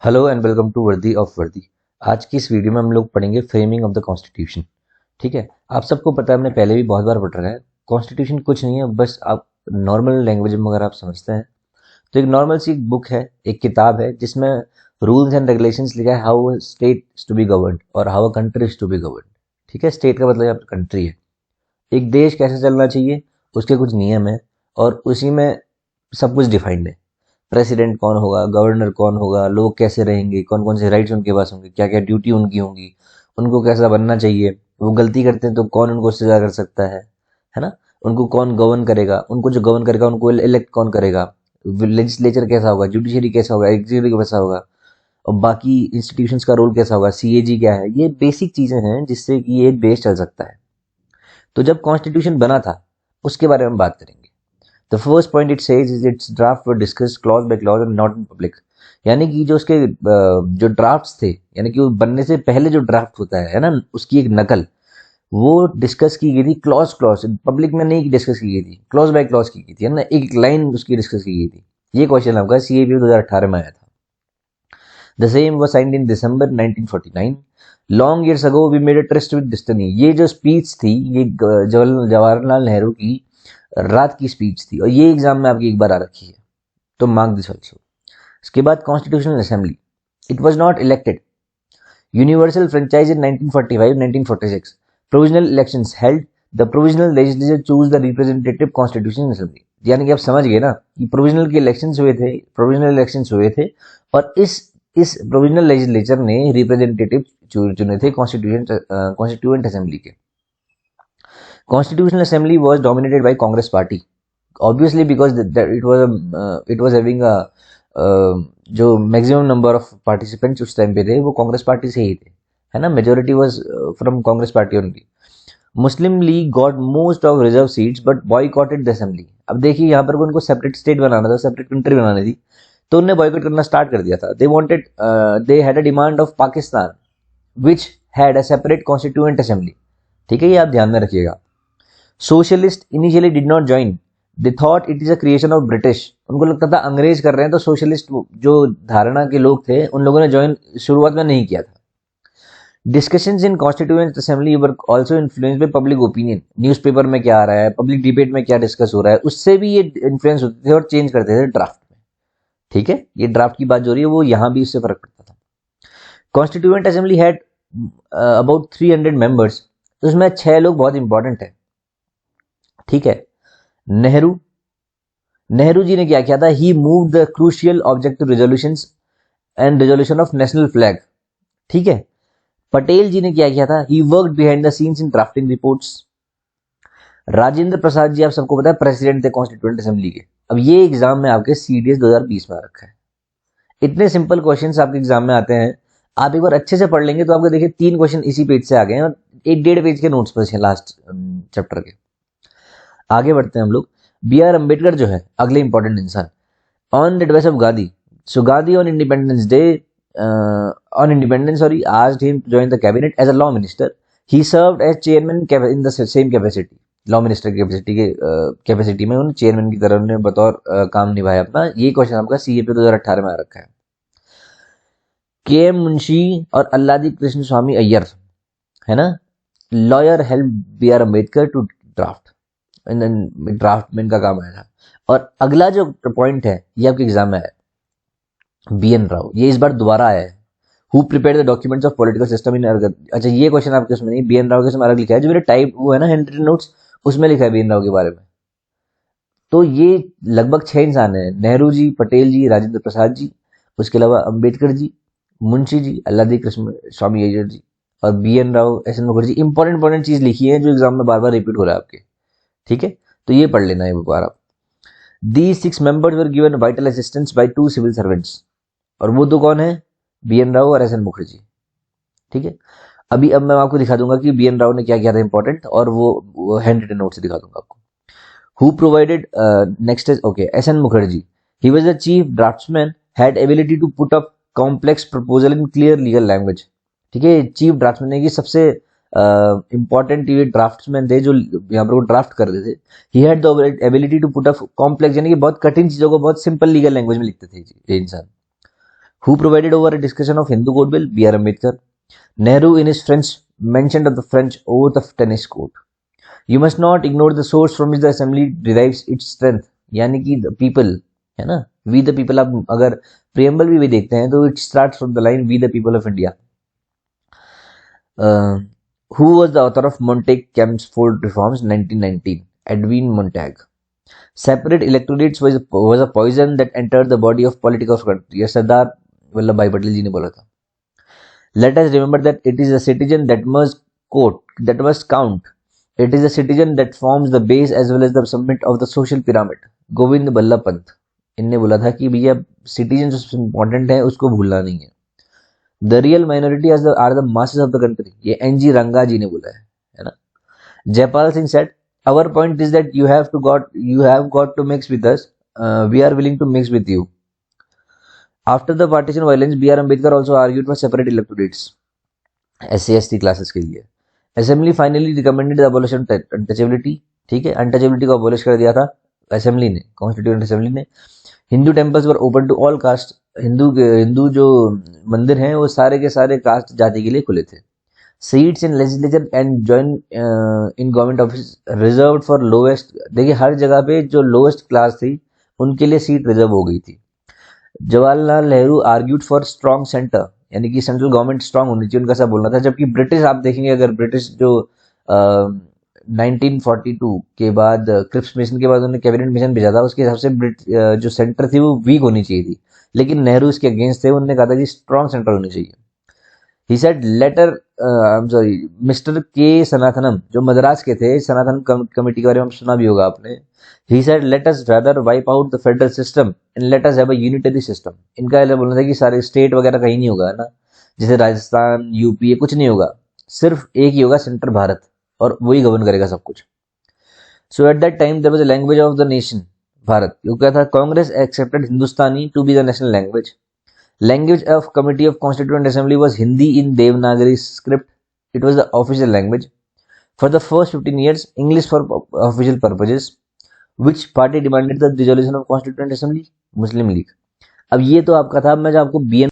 Hello and welcome to Vardi of Vardi. आज की इस वीडियो में हम लोग पढ़ेंगे फ्रेमिंग ऑफ द कॉन्स्टिट्यूशन। ठीक है, आप सबको पता है, हमने पहले भी बहुत बार पढ़ रखा है। कॉन्स्टिट्यूशन कुछ नहीं है, बस आप नॉर्मल लैंग्वेज में अगर आप समझते हैं तो एक नॉर्मल सी बुक है, एक किताब है जिसमें रूल्स एंड रेगुलेशंस लिखा है, how state to be govern और how a country is to be govern. ठीक है, स्टेट का मतलब यहाँ पर कंट्री है। एक देश कैसे चलना चाहिए, उसके कुछ नियम है और उसी में सब कुछ डिफाइंड है। प्रेसिडेंट कौन होगा, गवर्नर कौन होगा, लोग कैसे रहेंगे, कौन कौन से राइट्स उनके पास होंगे, क्या क्या ड्यूटी उनकी होंगी, उनको कैसा बनना चाहिए, वो गलती करते हैं तो कौन उनको सजा कर सकता है ना। उनको कौन गवर्न करेगा, उनको जो गवर्न करेगा उनको इलेक्ट कौन करेगा, लेजिस्लेचर कैसा होगा, जुडिशरी कैसा होगा, एग्जीक्यूटिव कैसा होगा, और बाकी इंस्टीट्यूशंस का रोल कैसा होगा, सीएजी क्या है। ये बेसिक चीजें हैं जिससे कि ये एक देश चल सकता है। तो जब कॉन्स्टिट्यूशन बना था उसके बारे में बात करेंगे। The first point it says is it's draft were discuss clause by clause and not in public. यानी कि जो उसके जो ड्राफ्ट्स थे, यानी कि वो बनने से पहले जो ड्राफ्ट होता है ना, उसकी एक नकल वो डिस्कस की गई थी क्लॉज क्लॉज, पब्लिक में नहीं डिस्कस की गई थी, क्लॉज बाय क्लॉज की गई थी, है ना, एक लाइन उसकी डिस्कस की गई थी। ये क्वेश्चन आपका सीएबी 2018 में आया था। The same was signed in December 1949। Long years ago we made a tryst with destiny. ये जो स्पीच थी ये जवाहरलाल नेहरू की रात की स्पीच थी और ये एग्जाम में आपकी एक बार आ रखी है, तो मार्क दिस ऑल्सो। इसके बाद constitutional assembly, it was not elected. Universal franchise in 1945-1946। Provisional elections held. The provisional legislature choose the representative constitution assembly. यानी कि आप समझ गए ना कि प्रोविजनल के इलेक्शंस हुए थे, प्रोविजनल इलेक्शंस हुए थे और इस प्रोविजनल लेजिस्लेचर ने रिप्रेजेंटेटिव चुने थे कॉन्स्टिट्यूएंट असेंबली के। Constitutional Assembly was dominated by Congress Party, obviously because it was having a जो मैक्सिमम नंबर ऑफ पार्टिसिपेंट्स उस टाइम पे थे वो कांग्रेस पार्टी से ही थे, है ना। Majority was from Congress party only. Muslim league got most of reserve seats but boycotted the assembly. अब देखिए यहाँ पर उनको सेपरेट स्टेट बनाना था, सेपरेट कंट्री बनानी थी, तो उन्होंने बॉयकॉट करना स्टार्ट कर दिया था। They had a demand of Pakistan which had a separate constituent assembly. ठीक है, ये आप ध्यान में रखिएगा। Socialist initially did not join, they thought it is a creation of British. उनको लगता था अंग्रेज कर रहे हैं, तो सोशलिस्ट जो धारणा के लोग थे उन लोगों ने ज्वाइन शुरुआत में नहीं किया था। Discussions in constituent assembly were also influenced by public opinion. Newspaper में क्या आ रहा है, पब्लिक डिबेट में क्या डिस्कस हो रहा है, उससे भी ये इन्फ्लुएंस होते थे और चेंज करते थे ड्राफ्ट में। ठीक है, ये ड्राफ्ट की बात जो रही है वो यहां भी इससे फर्क पड़ता था। Constituent assembly had about 300 members, उसमें 6 लोग बहुत इंपॉर्टेंट है। ठीक है, नेहरू नेहरू जी ने क्या किया था, he move the crucial objective resolutions and resolution of national flag. ठीक है, पटेल जी ने क्या किया था, he worked behind the scenes in drafting reports. Rajendra Prasad ji आप सबको पता है प्रेसिडेंट थे कॉन्स्टिट्यूएंट असेंबली के। अब ये एग्जाम में आपके सीडीएस 2020 में आ रखा है। इतने सिंपल क्वेश्चंस आपके एग्जाम में आते हैं, आप एक बार अच्छे से पढ़ लेंगे तो आपको देखिए 3 क्वेश्चन इसी पेज से आ गए हैं और 1.5 पेज के नोट्स पर लास्ट चैप्टर के। आगे बढ़ते हैं हम लोग। बी आर अम्बेडकर जो है अगले इंपॉर्टेंट इंसान। On the advice of Gandhi, so Gandhi on independence day on independence sorry asked him to join the cabinet as a law minister. He served as chairman in the same capacity. Law minister की capacity में उन्होंने chairman की तरह उन्होंने बतौर काम निभाया अपना। ये क्वेश्चन आपका सीएपी 2018 में आ रखा है। के एम मुंशी और अल्लादी कृष्ण स्वामी अय्यर, है ना, lawyer help B R Ambedkar to draft, draft में इनका काम आया था। और अगला जो पॉइंट है ये आपके एग्जाम में है, बी एन राव, ये इस बार दोबारा आया है। Who prepare the documents of political system in अर्गत। अच्छा, ये क्वेश्चन आपके उसमें नहीं, बी एन राव के उसमें अलग लिखा है, जो मेरे टाइप वो है ना हैंड रिटन नोट्स, उसमें लिखा है बी एन राव के बारे में। तो ये लगभग 6 इंसान है, नेहरू जी, पटेल जी, राजेंद्र प्रसाद जी, उसके अलावा अम्बेडकर जी, मुंशी जी, अल्लादी कृष्ण स्वामी अय्यर जी और B N Rau, S N Mukherjee. Important चीज लिखी है जो एग्जाम में बार बार रिपीट हो रहा है आपके। ठीक है, तो ये पढ़ लेना है एक बार आप। These 6 members were given vital assistance by 2 civil servants, और वो दो कौन है, बी एन राव और एस एन मुखर्जी। ठीक है, अब मैं आपको दिखा दूंगा कि बी एन राव ने क्या किया था इंपॉर्टेंट, और वो हैंड रिटन नोट से दिखा दूंगा आपको। Who provided, next is okay, S N Mukherjee, he was the chief draftsman, had ability to put up complex proposal in clear legal language. ठीक है, चीफ ड्राफ्ट्समैन की सबसे इंपॉर्टेंट ये ड्राफ्ट्समैन थे जो यहाँ पर वो ड्राफ्ट कर रहे थे। He had the ability to put up complex, यानी कि बहुत कठिन चीजों को बहुत सिंपल लीगल लैंग्वेज में लिखते थे ये इंसान। Who presided over a discussion of Hindu Code Bill? B.R. Ambedkar. Nehru in his French mentioned of the French oath of tennis court. You must not ignore the source from which the assembly derives its strength. यानी कि the people है ना, we the people. आप अगर preamble भी देखते हैं तो it starts from the line we the people of India. Who was the author of Montague-Chelmsford reforms 1919? Edwin Montague. Separate electorates was a poison that entered the body of political country. ये सरदार वल्लभ भाई पटेल जी ने बोला था. Let us remember that it is a citizen that must count. It is a citizen that forms the base as well as the summit of the social pyramid. Govind Ballabh Pant इनने बोला था कि भैया सिटीजन जो सबसे इम्पोर्टेंट है उसको भूलना नहीं है. The real minority are the masses of the country. ये एनजी रंगा जी ने बोला है ना. Jaipal Singh said our point is that you have got to mix with us. We are willing to mix with you. After the partition violence, B.R. Ambedkar also argued for separate electorates, SC/ST classes के लिए. Assembly finally recommended the abolition of untouchability. ठीक है, untouchability को abolish कर दिया था assembly ने, constituent assembly ने. Hindu temples were open to all caste. हिंदू जो मंदिर हैं वो सारे के सारे कास्ट जाति के लिए खुले थे. Seats in legislature and join in government office reserved for lowest. देखिए हर जगह पे जो लोएस्ट क्लास थी उनके लिए सीट रिजर्व हो गई थी. Jawaharlal Nehru argued for strong centre, यानी कि सेंट्रल गवर्नमेंट स्ट्रॉन्ग होनी चाहिए, उनका सब बोलना था. जबकि ब्रिटिश आप देखेंगे, अगर ब्रिटिश जो 1942 के बाद क्रिप्स मिशन के बाद उन्होंने कैबिनेट मिशन भेजा था, उसके हिसाब से जो सेंटर थी वो वीक होनी चाहिए थी. लेकिन नेहरू इसके अगेंस्ट थे. उन्होंने कहा था कि स्ट्रॉन्ग सेंटर होनी चाहिए. ही सेड लेटर मिस्टर के सनातनम जो मद्रास के थे, सनातन कमेटी के बारे में सुना भी होगा आपने. He said let us rather wipe out the federal system and let us have a unitary system. इनका ऐसा बोलना था कि सारे स्टेट वगैरह कहीं नहीं होगा ना, जैसे राजस्थान यूपी कुछ नहीं होगा, सिर्फ एक ही होगा सेंटर भारत, और वही गवर्न करेगा सब कुछ. So at that time there was a language of the nation Bharat. वो क्या था? Congress accepted Hindustani to be the national language. Language of Committee of Constituent Assembly was Hindi in Devanagari script. It was the official language. For the first 15 years, English for official purposes. Which party demanded the dissolution of Constituent Assembly? Muslim League. अब ये तो आपका था. मैं जो आपको BN